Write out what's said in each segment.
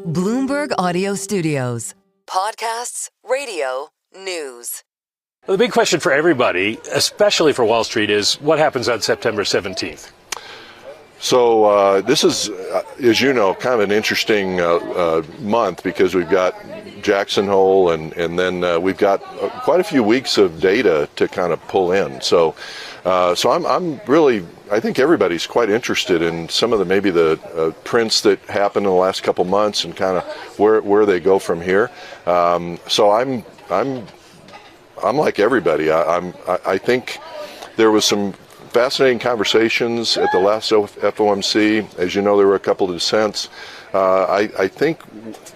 Bloomberg Audio Studios. Podcasts, radio, news. Well, the big question for everybody, especially for Wall Street, is what happens on September 17th? So this is, as you know, kind of an interesting month because we've got Jackson Hole and then we've got quite a few weeks of data to kind of pull in. So I'm really, I think everybody's quite interested in some of the prints that happened in the last couple months and kind of where they go from here. So I'm like everybody. I think there was some fascinating conversations at the last FOMC. As you know, there were a couple of dissents. I think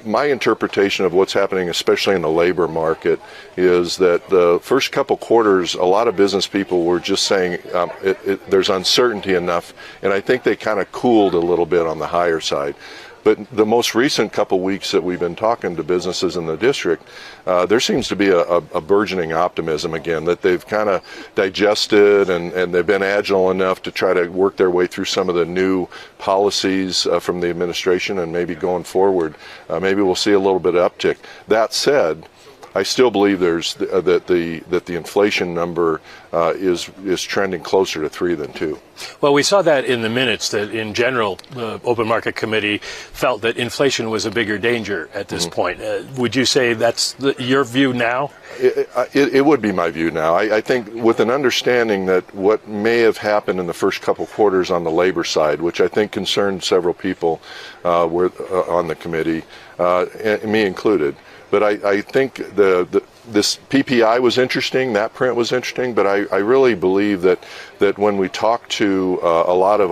my interpretation of what's happening, especially in the labor market, is that the first couple quarters, a lot of business people were just saying there's uncertainty enough, and I think they kind of cooled a little bit on the higher side. But the most recent couple weeks that we've been talking to businesses in the district, there seems to be a burgeoning optimism again, that they've kind of digested and they've been agile enough to try to work their way through some of the new policies from the administration, and maybe going forward, maybe we'll see a little bit of uptick. That said, I still believe that the inflation number is trending closer to 3 than 2. Well, we saw that in the minutes that, in general, the Open Market Committee felt that inflation was a bigger danger at this point. Would you say that's your view now? It would be my view now. I think with an understanding that what may have happened in the first couple quarters on the labor side, which I think concerned several people were on the committee, and me included. But I think this PPI was interesting, that print was interesting, but I really believe that when we talk to a lot of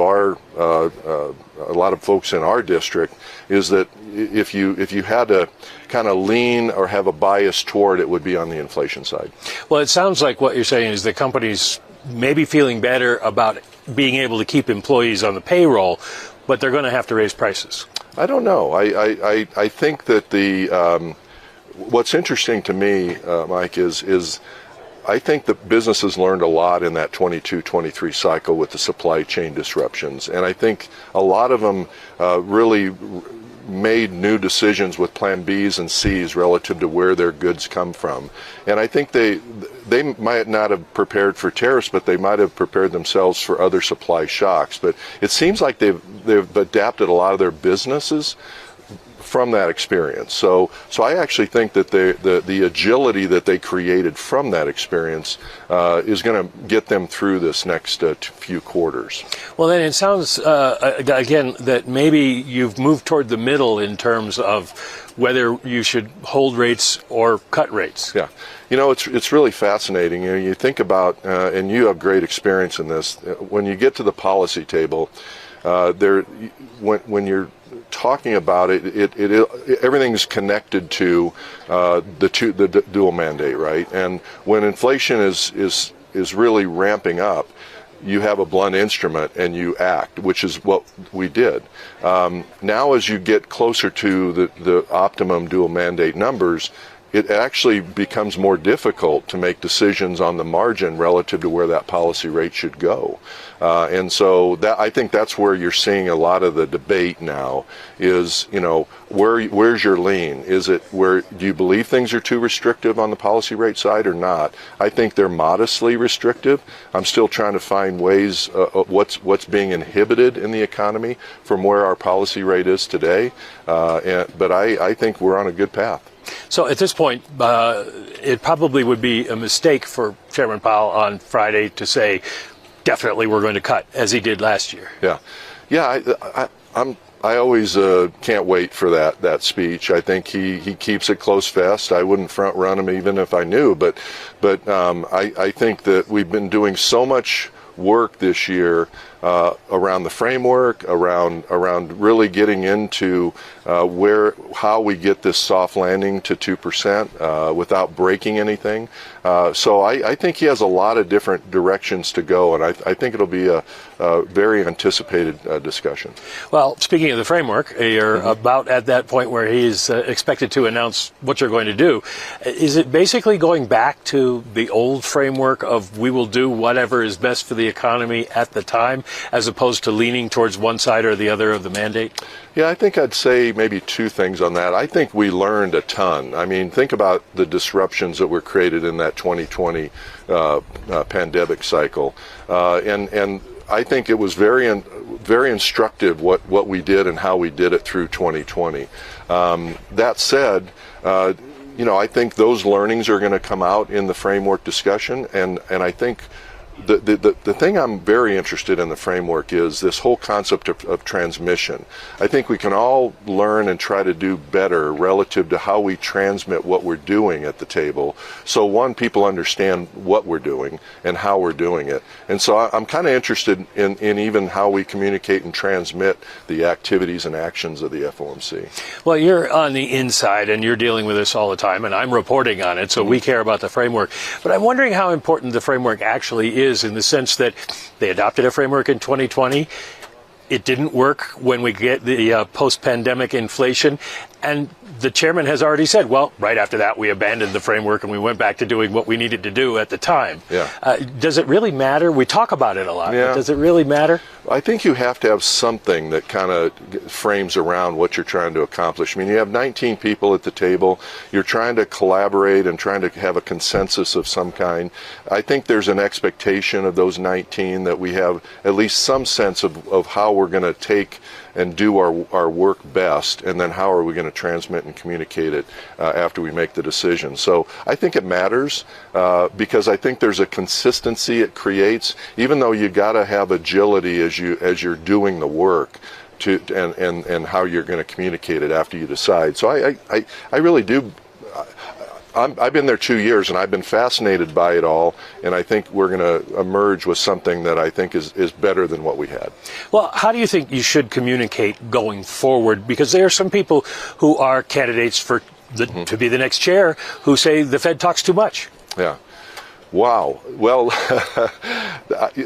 folks in our district, is that if you had to kind of lean or have a bias toward, it would be on the inflation side. Well, it sounds like what you're saying is the companies may be feeling better about being able to keep employees on the payroll, but they're going to have to raise prices. I don't know. I think that what's interesting to me, Mike, is I think that businesses learned a lot in that 22-23 cycle with the supply chain disruptions. And I think a lot of them really made new decisions with plan Bs and Cs relative to where their goods come from. And I think they might not have prepared for tariffs, but they might have prepared themselves for other supply shocks. But it seems like they've adapted a lot of their businesses from that experience. So I actually think that the agility that they created from that experience is going to get them through this next few quarters. Well, then it sounds, again, that maybe you've moved toward the middle in terms of whether you should hold rates or cut rates. Yeah. You know, it's really fascinating. You think about, and you have great experience in this, when you get to the policy table, when you're talking about it, everything's connected to the dual mandate, right? And when inflation is really ramping up, you have a blunt instrument and you act, which is what we did. Now, as you get closer to the optimum dual mandate numbers, it actually becomes more difficult to make decisions on the margin relative to where that policy rate should go. And so I think that's where you're seeing a lot of the debate now is, where's your lean? Is it do you believe things are too restrictive on the policy rate side or not? I think they're modestly restrictive. I'm still trying to find ways of what's being inhibited in the economy from where our policy rate is today. But I think we're on a good path. So at this point, it probably would be a mistake for Chairman Powell on Friday to say, definitely we're going to cut, as he did last year. Yeah. I always can't wait for that speech. I think he keeps it close fest. I wouldn't front run him even if I knew, but I think that we've been doing so much work this year around the framework, around really getting into how we get this soft landing to 2% without breaking anything. So I think he has a lot of different directions to go, and I think it'll be a very anticipated discussion. Well, speaking of the framework, you're about at that point where he's expected to announce what you're going to do. Is it basically going back to the old framework of we will do whatever is best for the economy at the time? as opposed to leaning towards one side or the other of the mandate? Yeah, I think I'd say maybe two things on that. I think we learned a ton. I mean, think about the disruptions that were created in that 2020 pandemic cycle, and I think it was very instructive what we did and how we did it through 2020. That said, I think those learnings are going to come out in the framework discussion, and I think the thing I'm very interested in the framework is this whole concept of transmission. I think we can all learn and try to do better relative to how we transmit what we're doing at the table. So one, people understand what we're doing and how we're doing it. And so I'm kind of interested in even how we communicate and transmit the activities and actions of the FOMC. Well, you're on the inside and you're dealing with this all the time, and I'm reporting on it, so we care about the framework. But I'm wondering how important the framework actually is, in the sense that they adopted a framework in 2020. It didn't work when we get the post-pandemic inflation. And the chairman has already said, well, right after that, we abandoned the framework and we went back to doing what we needed to do at the time. Yeah. Does it really matter? We talk about it a lot, but does it really matter? I think you have to have something that kind of frames around what you're trying to accomplish. I mean, you have 19 people at the table. You're trying to collaborate and trying to have a consensus of some kind. I think there's an expectation of those 19 that we have at least some sense of how we're going to take and do our work best, and then how are we going to transmit and communicate it after we make the decision. So I think it matters because I think there's a consistency it creates, even though you got to have agility as you're doing the work and how you're going to communicate it after you decide. So I really do. I've been there 2 years, and I've been fascinated by it all, and I think we're going to emerge with something that I think is better than what we had. Well, how do you think you should communicate going forward? Because there are some people who are candidates for to be the next chair who say the Fed talks too much. Yeah. Wow. Well,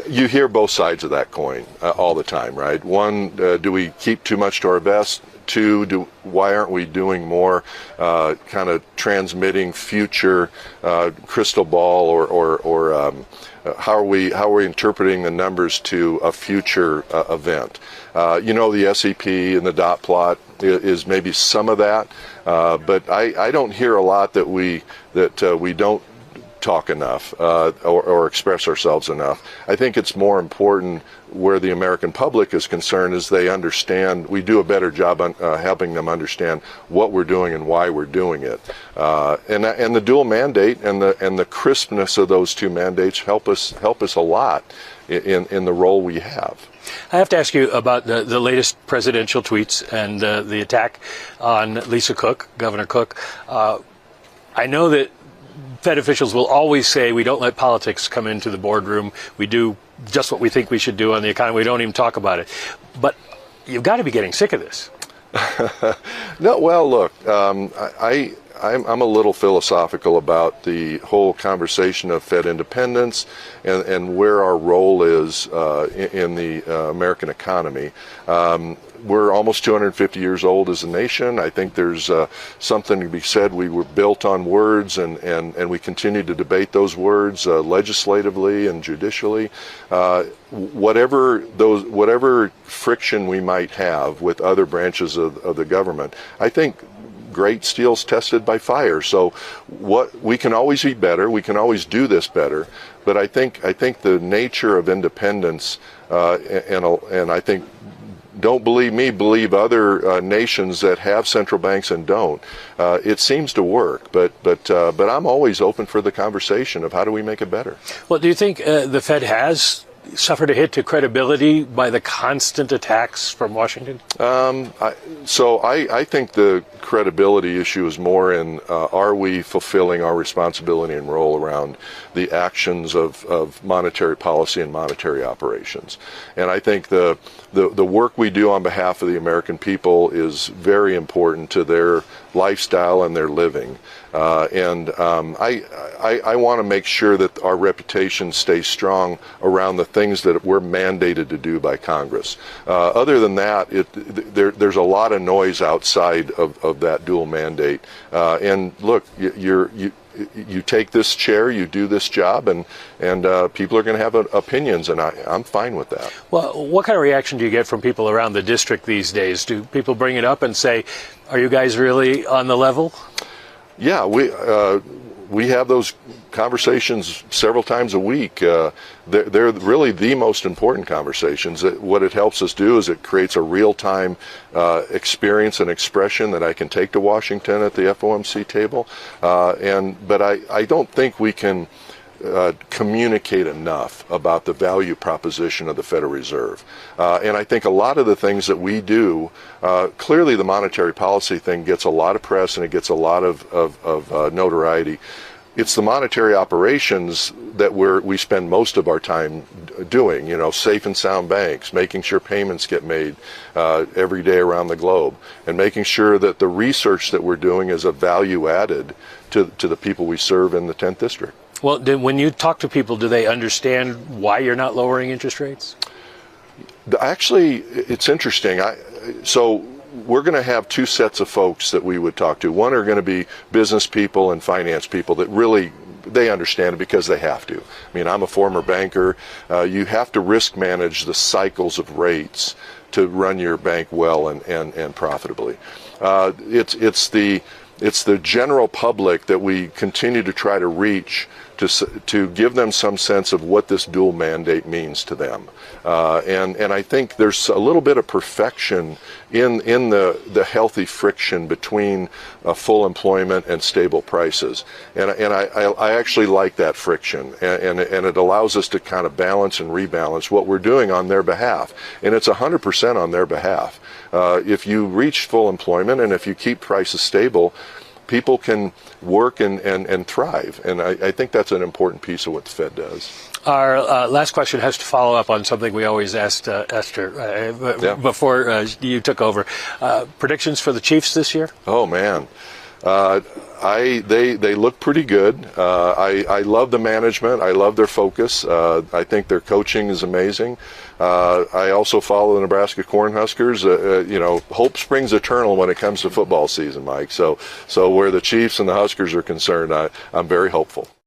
you hear both sides of that coin all the time, right? One, do we keep too much to our vest? Two, why aren't we doing more kind of transmitting future crystal ball or how are we interpreting the numbers to a future event? The SEP and the dot plot is maybe some of that, but I don't hear a lot that we don't talk enough or express ourselves enough. I think it's more important where the American public is concerned is they understand, we do a better job on helping them understand what we're doing and why we're doing it. And the dual mandate and the crispness of those two mandates help us a lot in the role we have. I have to ask you about the latest presidential tweets and the attack on Lisa Cook, Governor Cook. I know that Fed officials will always say we don't let politics come into the boardroom. We do just what we think we should do on the economy. We don't even talk about it. But you've got to be getting sick of this. No, well, look, I'm a little philosophical about the whole conversation of Fed independence and where our role is in the American economy. We're almost 250 years old as a nation. I think there's something to be said. We were built on words, and we continue to debate those words legislatively and judicially. Whatever friction we might have with other branches of the government, I think great steel's tested by fire. So we can always be better. We can always do this better. But I think the nature of independence and I think, don't believe me, believe other nations that have central banks and don't. It seems to work, but I'm always open for the conversation of how do we make it better. Well, do you think the Fed has suffered a hit to credibility by the constant attacks from Washington? I think the credibility issue is more in are we fulfilling our responsibility and role around the actions of monetary policy and monetary operations. And I think the work we do on behalf of the American people is very important to their lifestyle and their living. I want to make sure that our reputation stays strong around the things that we're mandated to do by Congress. Other than that, there's a lot of noise outside of that dual mandate. And look, you take this chair, you do this job, and people are going to have opinions, and I'm fine with that. Well, what kind of reaction do you get from people around the district these days? Do people bring it up and say, are you guys really on the level? Yeah, we have those conversations several times a week. They're really the most important conversations. What it helps us do is it creates a real-time experience and expression that I can take to Washington at the FOMC table. But I don't think we can communicate enough about the value proposition of the Federal Reserve. And I think a lot of the things that we do, clearly the monetary policy thing gets a lot of press and it gets a lot of notoriety. It's the monetary operations that we spend most of our time doing, safe and sound banks, making sure payments get made every day around the globe, and making sure that the research that we're doing is a value added to the people we serve in the 10th District. Well, when you talk to people, do they understand why you're not lowering interest rates? Actually, it's interesting. So we're going to have two sets of folks that we would talk to. One are going to be business people and finance people that really, they understand it because they have to. I mean, I'm a former banker. You have to risk manage the cycles of rates to run your bank well and profitably. It's the general public that we continue to try to reach to give them some sense of what this dual mandate means to them. And I think there's a little bit of perfection in the healthy friction between full employment and stable prices. And I actually like that friction, and it allows us to kind of balance and rebalance what we're doing on their behalf. And it's 100% on their behalf. If you reach full employment and if you keep prices stable, people can work and thrive. And I think that's an important piece of what the Fed does. Our last question has to follow up on something we always asked Esther before you took over. Predictions for the Chiefs this year? Oh, man. They look pretty good. I love the management. I love their focus. I think their coaching is amazing. I also follow the Nebraska Cornhuskers. Hope springs eternal when it comes to football season, Mike. So where the Chiefs and the Huskers are concerned, I'm very hopeful.